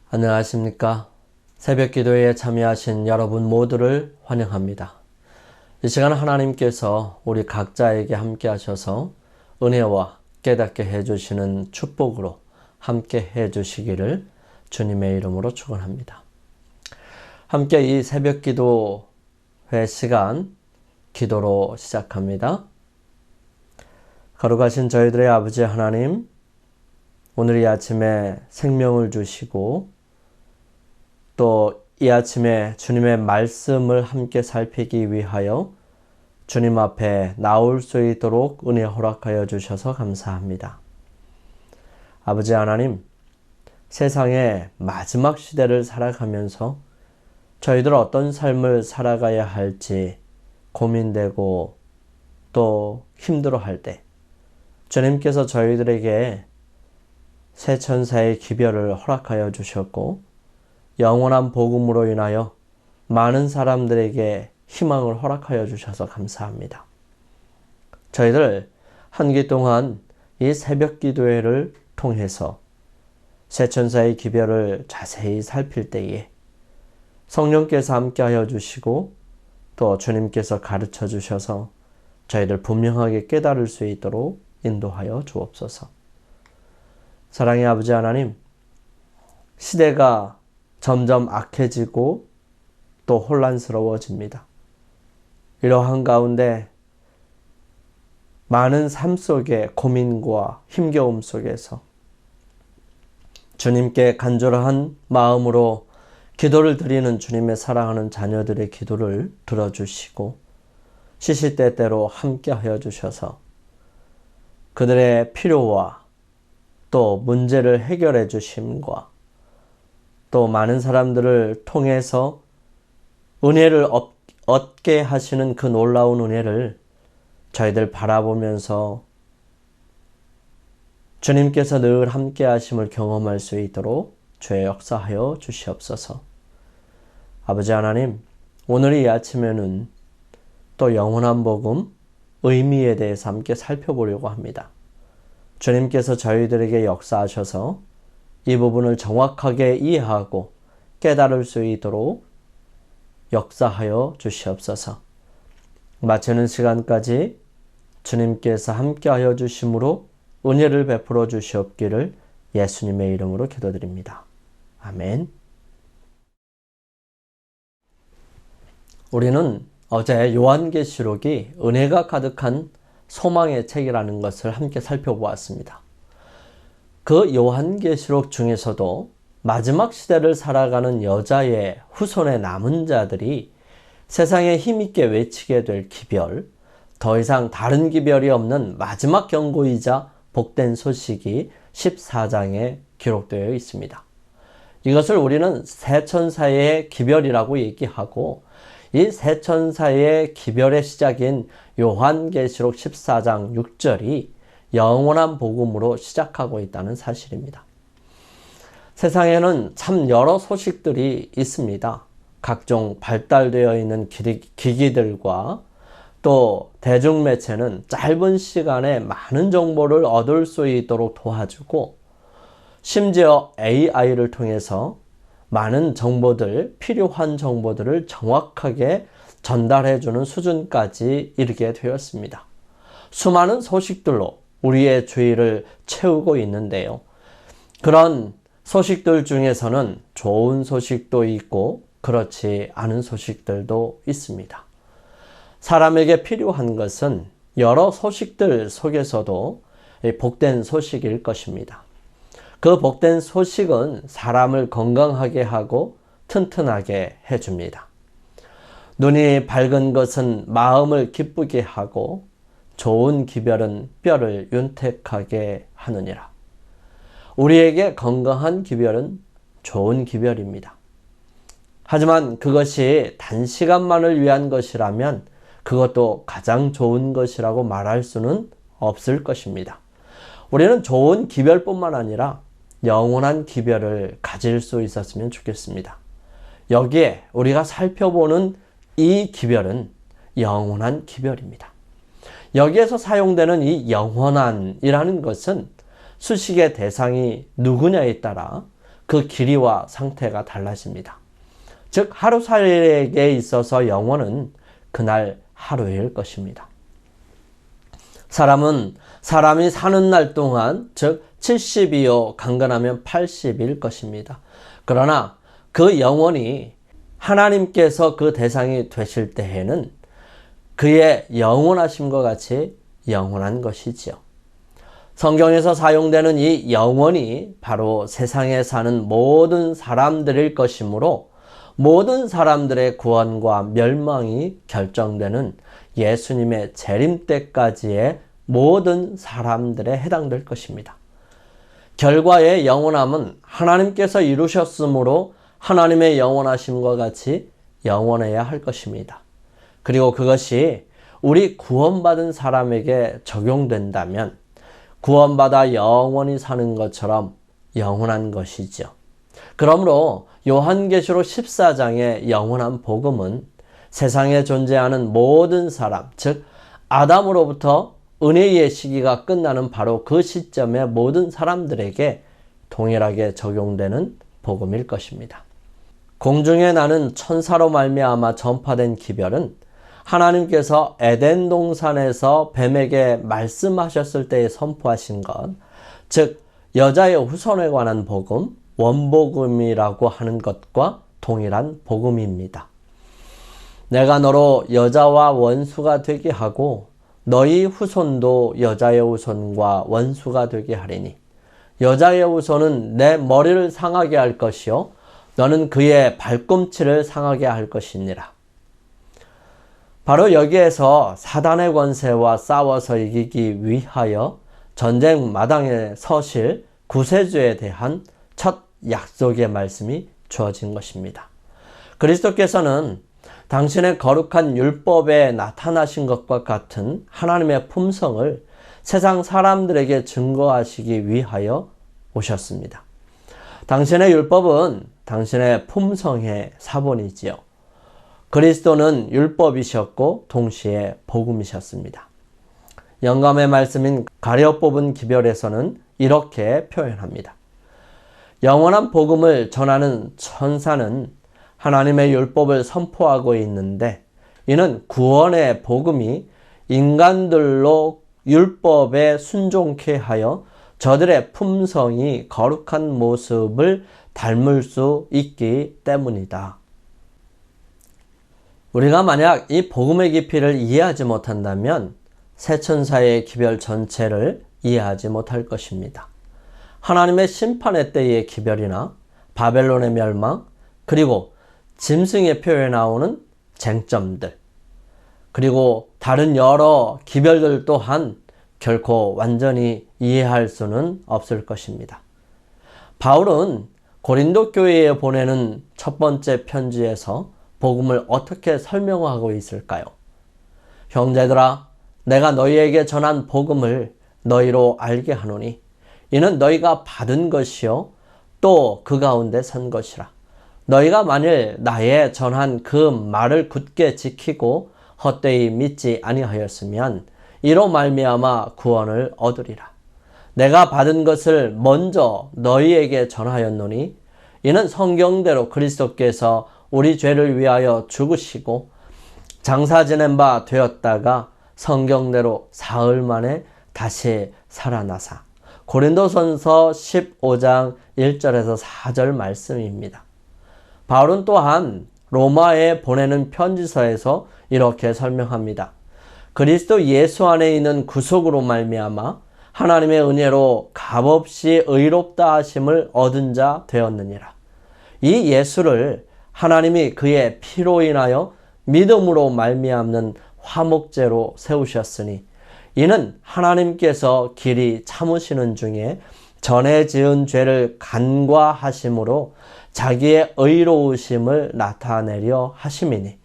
안녕하십니까? 새벽 기도에 참여하신 여러분 모두를 환영합니다. 이 시간 하나님께서 우리 각자에게 함께 하셔서 은혜와 깨닫게 해주시는 축복으로 함께 해주시기를 주님의 이름으로 축원합니다. 함께 이 새벽 기도회 시간 기도로 시작합니다. 거룩하신 저희들의 아버지 하나님, 오늘 이 아침에 생명을 주시고 또 이 아침에 주님의 말씀을 함께 살피기 위하여 주님 앞에 나올 수 있도록 은혜 허락하여 주셔서 감사합니다. 아버지 하나님, 세상의 마지막 시대를 살아가면서 저희들 어떤 삶을 살아가야 할지 고민되고 또 힘들어할 때 주님께서 저희들에게 새 천사의 기별을 허락하여 주셨고 영원한 복음으로 인하여 많은 사람들에게 희망을 허락하여 주셔서 감사합니다. 저희들 한 기 동안 이 새벽 기도회를 통해서 새 천사의 기별을 자세히 살필 때에 성령께서 함께하여 주시고 또 주님께서 가르쳐 주셔서 저희들 분명하게 깨달을 수 있도록 인도하여 주옵소서. 사랑의 아버지 하나님, 시대가 점점 악해지고 또 혼란스러워집니다. 이러한 가운데 많은 삶 속의 고민과 힘겨움 속에서 주님께 간절한 마음으로 기도를 드리는 주님의 사랑하는 자녀들의 기도를 들어주시고 시시때때로 함께하여 주셔서 그들의 필요와 또 문제를 해결해 주심과 또 많은 사람들을 통해서 은혜를 얻게 하시는 그 놀라운 은혜를 저희들 바라보면서 주님께서 늘 함께 하심을 경험할 수 있도록 주의 역사하여 주시옵소서. 아버지 하나님, 오늘 이 아침에는 또 영원한 복음, 의미에 대해서 함께 살펴보려고 합니다. 주님께서 저희들에게 역사하셔서 이 부분을 정확하게 이해하고 깨달을 수 있도록 역사하여 주시옵소서. 마치는 시간까지 주님께서 함께하여 주심으로 은혜를 베풀어 주시옵기를 예수님의 이름으로 기도드립니다. 아멘. 우리는 어제 요한계시록이 은혜가 가득한 소망의 책이라는 것을 함께 살펴보았습니다. 그 요한계시록 중에서도 마지막 시대를 살아가는 여자의 후손의 남은 자들이 세상에 힘있게 외치게 될 기별, 더 이상 다른 기별이 없는 마지막 경고이자 복된 소식이 14장에 기록되어 있습니다. 이것을 우리는 새 천사의 기별이라고 얘기하고 이 새 천사의 기별의 시작인 요한계시록 14장 6절이 영원한 복음으로 시작하고 있다는 사실입니다. 세상에는 참 여러 소식들이 있습니다. 각종 발달되어 있는 기기들과 또 대중매체는 짧은 시간에 많은 정보를 얻을 수 있도록 도와주고 심지어 AI를 통해서 많은 정보들, 필요한 정보들을 정확하게 전달해주는 수준까지 이르게 되었습니다. 수많은 소식들로 우리의 주의를 채우고 있는데요. 그런 소식들 중에서는 좋은 소식도 있고 그렇지 않은 소식들도 있습니다. 사람에게 필요한 것은 여러 소식들 속에서도 복된 소식일 것입니다. 그 복된 소식은 사람을 건강하게 하고 튼튼하게 해줍니다. 눈이 밝은 것은 마음을 기쁘게 하고 좋은 기별은 뼈를 윤택하게 하느니라. 우리에게 건강한 기별은 좋은 기별입니다. 하지만 그것이 단시간만을 위한 것이라면 그것도 가장 좋은 것이라고 말할 수는 없을 것입니다. 우리는 좋은 기별뿐만 아니라 영원한 기별을 가질 수 있었으면 좋겠습니다. 여기에 우리가 살펴보는 이 기별은 영원한 기별입니다. 여기에서 사용되는 이 영원한이라는 것은 수식의 대상이 누구냐에 따라 그 길이와 상태가 달라집니다. 즉 하루살이에게 있어서 영원은 그날 하루일 것입니다. 사람이 사는 날 동안 즉 70이요 강건하면 80일 것입니다. 그러나 그 영혼이 하나님께서 그 대상이 되실 때에는 그의 영원하심과 같이 영원한 것이지요. 성경에서 사용되는 이 영혼이 바로 세상에 사는 모든 사람들일 것이므로 모든 사람들의 구원과 멸망이 결정되는 예수님의 재림 때까지의 모든 사람들에 해당될 것입니다. 결과의 영원함은 하나님께서 이루셨으므로 하나님의 영원하심과 같이 영원해야 할 것입니다. 그리고 그것이 우리 구원받은 사람에게 적용된다면 구원받아 영원히 사는 것처럼 영원한 것이죠. 그러므로 요한계시록 14장의 영원한 복음은 세상에 존재하는 모든 사람, 즉 아담으로부터 은혜의 시기가 끝나는 바로 그 시점의 모든 사람들에게 동일하게 적용되는 복음일 것입니다. 공중에 나는 천사로 말미암아 전파된 기별은 하나님께서 에덴 동산에서 뱀에게 말씀하셨을 때에 선포하신 것, 즉 여자의 후손에 관한 복음, 원복음이라고 하는 것과 동일한 복음입니다. 내가 너로 여자와 원수가 되게 하고 너희 후손도 여자의 후손과 원수가 되게 하리니 여자의 후손은 내 머리를 상하게 할 것이요 너는 그의 발꿈치를 상하게 할 것이니라. 바로 여기에서 사단의 권세와 싸워서 이기기 위하여 전쟁 마당에 서실 구세주에 대한 첫 약속의 말씀이 주어진 것입니다. 그리스도께서는 당신의 거룩한 율법에 나타나신 것과 같은 하나님의 품성을 세상 사람들에게 증거하시기 위하여 오셨습니다. 당신의 율법은 당신의 품성의 사본이지요. 그리스도는 율법이셨고 동시에 복음이셨습니다. 영감의 말씀인 가려 뽑은 기별에서는 이렇게 표현합니다. 영원한 복음을 전하는 천사는 하나님의 율법을 선포하고 있는데 이는 구원의 복음이 인간들로 율법에 순종케 하여 저들의 품성이 거룩한 모습을 닮을 수 있기 때문이다. 우리가 만약 이 복음의 깊이를 이해하지 못한다면 새 천사의 기별 전체를 이해하지 못할 것입니다. 하나님의 심판의 때의 기별이나 바벨론의 멸망, 그리고 짐승의 표에 나오는 쟁점들, 그리고 다른 여러 기별들 또한 결코 완전히 이해할 수는 없을 것입니다. 바울은 고린도 교회에 보내는 첫 번째 편지에서 복음을 어떻게 설명하고 있을까요? 형제들아, 내가 너희에게 전한 복음을 너희로 알게 하노니 이는 너희가 받은 것이요 또 그 가운데 선 것이라. 너희가 만일 나의 전한 그 말을 굳게 지키고 헛되이 믿지 아니하였으면 이로 말미암아 구원을 얻으리라. 내가 받은 것을 먼저 너희에게 전하였노니 이는 성경대로 그리스도께서 우리 죄를 위하여 죽으시고 장사 지낸 바 되었다가 성경대로 사흘 만에 다시 살아나사. 고린도전서 15장 1절에서 4절 말씀입니다. 바울은 또한 로마에 보내는 편지서에서 이렇게 설명합니다. 그리스도 예수 안에 있는 구속으로 말미암아 하나님의 은혜로 값없이 의롭다 하심을 얻은 자 되었느니라. 이 예수를 하나님이 그의 피로 인하여 믿음으로 말미암는 화목제로 세우셨으니 이는 하나님께서 길이 참으시는 중에 전에 지은 죄를 간과하심으로 자기의 의로우심을 나타내려 하심이니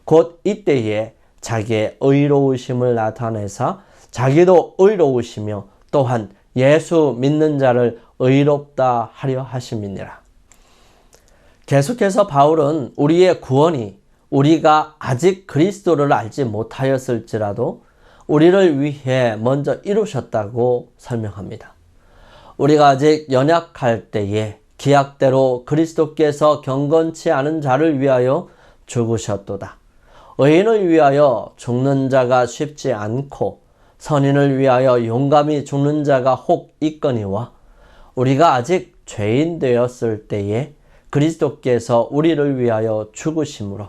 곧 이때에 자기의 의로우심을 나타내사 자기도 의로우시며 또한 예수 믿는 자를 의롭다 하려 하심이니라. 계속해서 바울은 우리의 구원이 우리가 아직 그리스도를 알지 못하였을지라도 우리를 위해 먼저 이루셨다고 설명합니다. 우리가 아직 연약할 때에 기약대로 그리스도께서 경건치 않은 자를 위하여 죽으셨도다. 의인을 위하여 죽는 자가 쉽지 않고 선인을 위하여 용감히 죽는 자가 혹 있거니와 우리가 아직 죄인 되었을 때에 그리스도께서 우리를 위하여 죽으심으로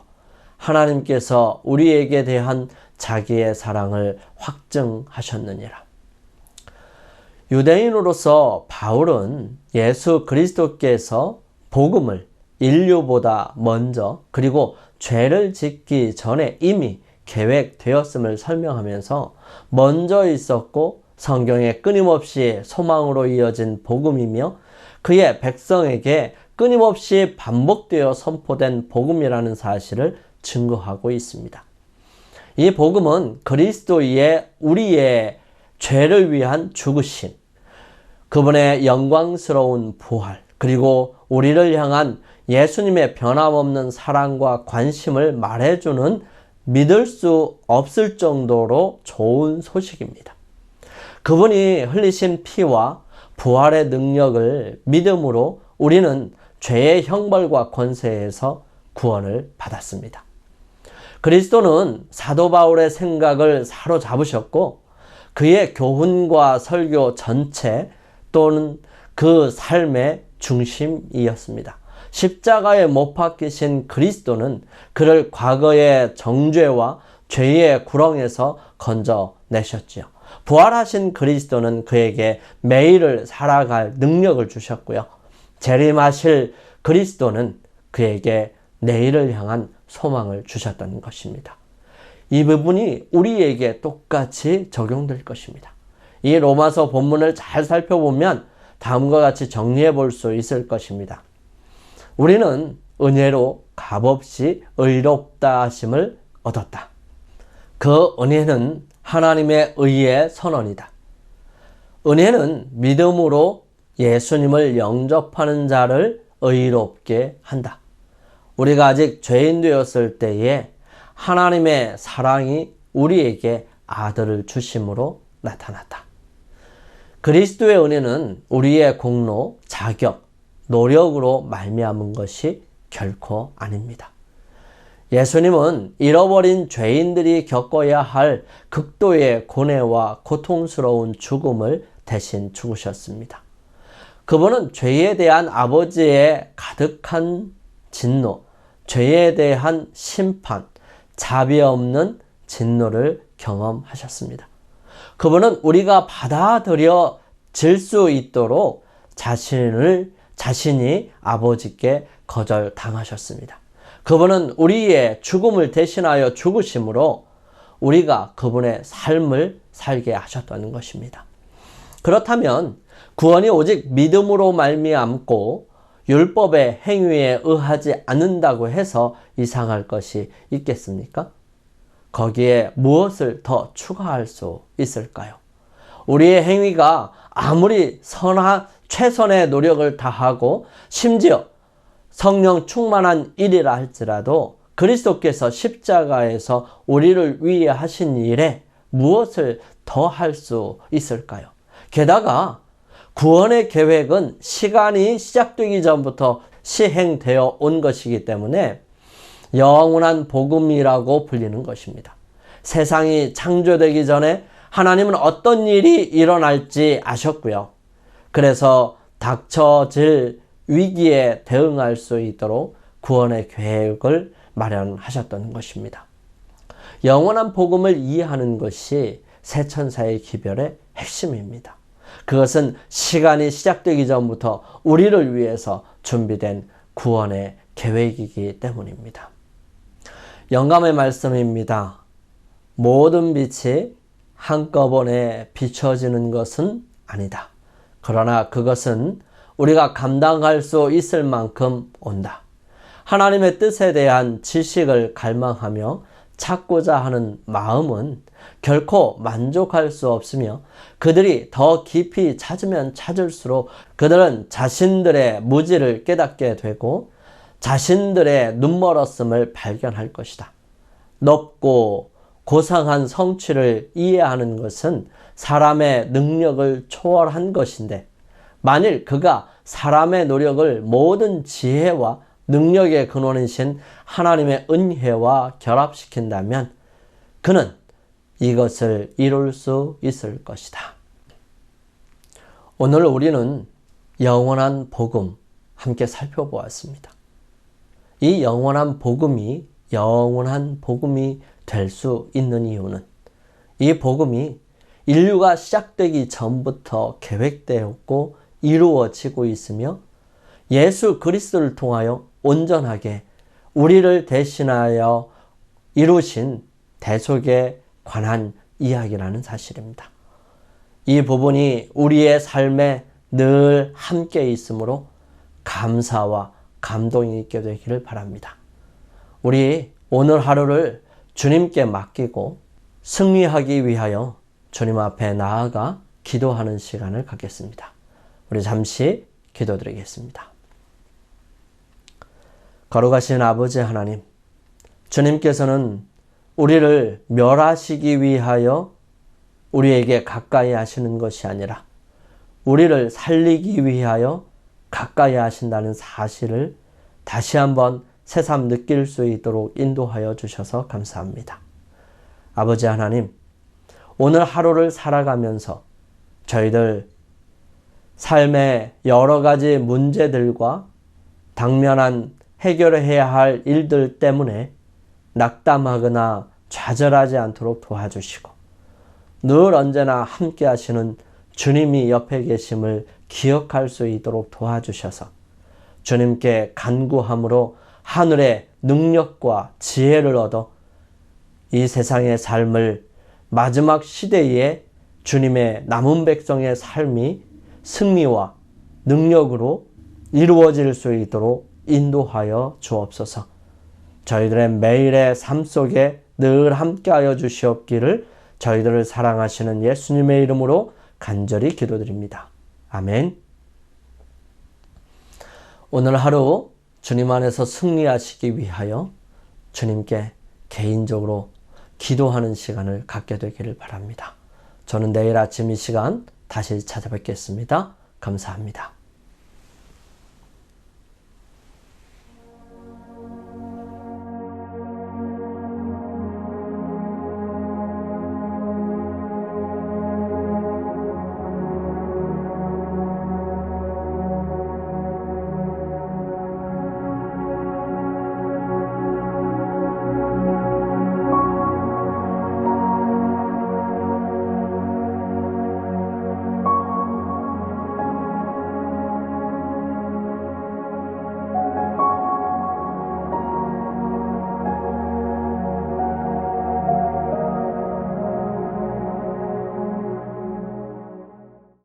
하나님께서 우리에게 대한 자기의 사랑을 확증하셨느니라. 유대인으로서 바울은 예수 그리스도께서 복음을 인류보다 먼저 그리고 죄를 짓기 전에 이미 계획되었음을 설명하면서 먼저 있었고 성경에 끊임없이 소망으로 이어진 복음이며 그의 백성에게 끊임없이 반복되어 선포된 복음이라는 사실을 증거하고 있습니다. 이 복음은 그리스도의 우리의 죄를 위한 죽으심, 그분의 영광스러운 부활, 그리고 우리를 향한 예수님의 변함없는 사랑과 관심을 말해주는 믿을 수 없을 정도로 좋은 소식입니다. 그분이 흘리신 피와 부활의 능력을 믿음으로 우리는 죄의 형벌과 권세에서 구원을 받았습니다. 그리스도는 사도 바울의 생각을 사로잡으셨고 그의 교훈과 설교 전체 또는 그 삶의 중심이었습니다. 십자가에 못 박히신 그리스도는 그를 과거의 정죄와 죄의 구렁에서 건져내셨지요. 부활하신 그리스도는 그에게 매일을 살아갈 능력을 주셨고요. 재림하실 그리스도는 그에게 내일을 향한 소망을 주셨다는 것입니다. 이 부분이 우리에게 똑같이 적용될 것입니다. 이 로마서 본문을 잘 살펴보면 다음과 같이 정리해 볼 수 있을 것입니다. 우리는 은혜로 값없이 의롭다 하심을 얻었다. 그 은혜는 하나님의 의의 선언이다. 은혜는 믿음으로 예수님을 영접하는 자를 의롭게 한다. 우리가 아직 죄인 되었을 때에 하나님의 사랑이 우리에게 아들을 주심으로 나타났다. 그리스도의 은혜는 우리의 공로, 자격, 노력으로 말미암은 것이 결코 아닙니다. 예수님은 잃어버린 죄인들이 겪어야 할 극도의 고뇌와 고통스러운 죽음을 대신 죽으셨습니다. 그분은 죄에 대한 아버지의 가득한 진노, 죄에 대한 심판, 자비 없는 진노를 경험하셨습니다. 그분은 우리가 받아들여질 수 있도록 자신이 아버지께 거절당하셨습니다. 그분은 우리의 죽음을 대신하여 죽으심으로 우리가 그분의 삶을 살게 하셨다는 것입니다. 그렇다면 구원이 오직 믿음으로 말미암고 율법의 행위에 의하지 않는다고 해서 이상할 것이 있겠습니까? 거기에 무엇을 더 추가할 수 있을까요? 우리의 행위가 아무리 최선의 노력을 다하고 심지어 성령 충만한 일이라 할지라도 그리스도께서 십자가에서 우리를 위해 하신 일에 무엇을 더 할 수 있을까요? 게다가 구원의 계획은 시간이 시작되기 전부터 시행되어 온 것이기 때문에 영원한 복음이라고 불리는 것입니다. 세상이 창조되기 전에 하나님은 어떤 일이 일어날지 아셨고요. 그래서 닥쳐질 위기에 대응할 수 있도록 구원의 계획을 마련하셨던 것입니다. 영원한 복음을 이해하는 것이 새천사의 기별의 핵심입니다. 그것은 시간이 시작되기 전부터 우리를 위해서 준비된 구원의 계획이기 때문입니다. 영감의 말씀입니다. 모든 빛이 한꺼번에 비춰지는 것은 아니다. 그러나 그것은 우리가 감당할 수 있을 만큼 온다. 하나님의 뜻에 대한 지식을 갈망하며 찾고자 하는 마음은 결코 만족할 수 없으며 그들이 더 깊이 찾으면 찾을수록 그들은 자신들의 무지를 깨닫게 되고 자신들의 눈멀었음을 발견할 것이다. 높고 고상한 성취를 이해하는 것은 사람의 능력을 초월한 것인데 만일 그가 사람의 노력을 모든 지혜와 능력의 근원이신 하나님의 은혜와 결합시킨다면 그는 이것을 이룰 수 있을 것이다. 오늘 우리는 영원한 복음 함께 살펴보았습니다. 이 영원한 복음이 될 수 있는 이유는 이 복음이 인류가 시작되기 전부터 계획되었고 이루어지고 있으며 예수 그리스도를 통하여 온전하게 우리를 대신하여 이루신 대속에 관한 이야기라는 사실입니다. 이 부분이 우리의 삶에 늘 함께 있으므로 감사와 감동이 있게 되기를 바랍니다. 우리 오늘 하루를 주님께 맡기고 승리하기 위하여 주님 앞에 나아가 기도하는 시간을 갖겠습니다. 우리 잠시 기도드리겠습니다. 거룩하신 아버지 하나님, 주님께서는 우리를 멸하시기 위하여 우리에게 가까이 하시는 것이 아니라 우리를 살리기 위하여 가까이 하신다는 사실을 다시 한번 새삼 느낄 수 있도록 인도하여 주셔서 감사합니다. 아버지 하나님, 오늘 하루를 살아가면서 저희들 삶의 여러 가지 문제들과 당면한 해결해야 할 일들 때문에 낙담하거나 좌절하지 않도록 도와주시고 늘 언제나 함께 하시는 주님이 옆에 계심을 기억할 수 있도록 도와주셔서 주님께 간구함으로 하늘의 능력과 지혜를 얻어 이 세상의 삶을 마지막 시대에 주님의 남은 백성의 삶이 승리와 능력으로 이루어질 수 있도록 인도하여 주옵소서. 저희들의 매일의 삶 속에 늘 함께하여 주시옵기를 저희들을 사랑하시는 예수님의 이름으로 간절히 기도드립니다. 아멘. 오늘 하루 주님 안에서 승리하시기 위하여 주님께 개인적으로 기도하는 시간을 갖게 되기를 바랍니다. 저는 내일 아침 이 시간 다시 찾아뵙겠습니다. 감사합니다.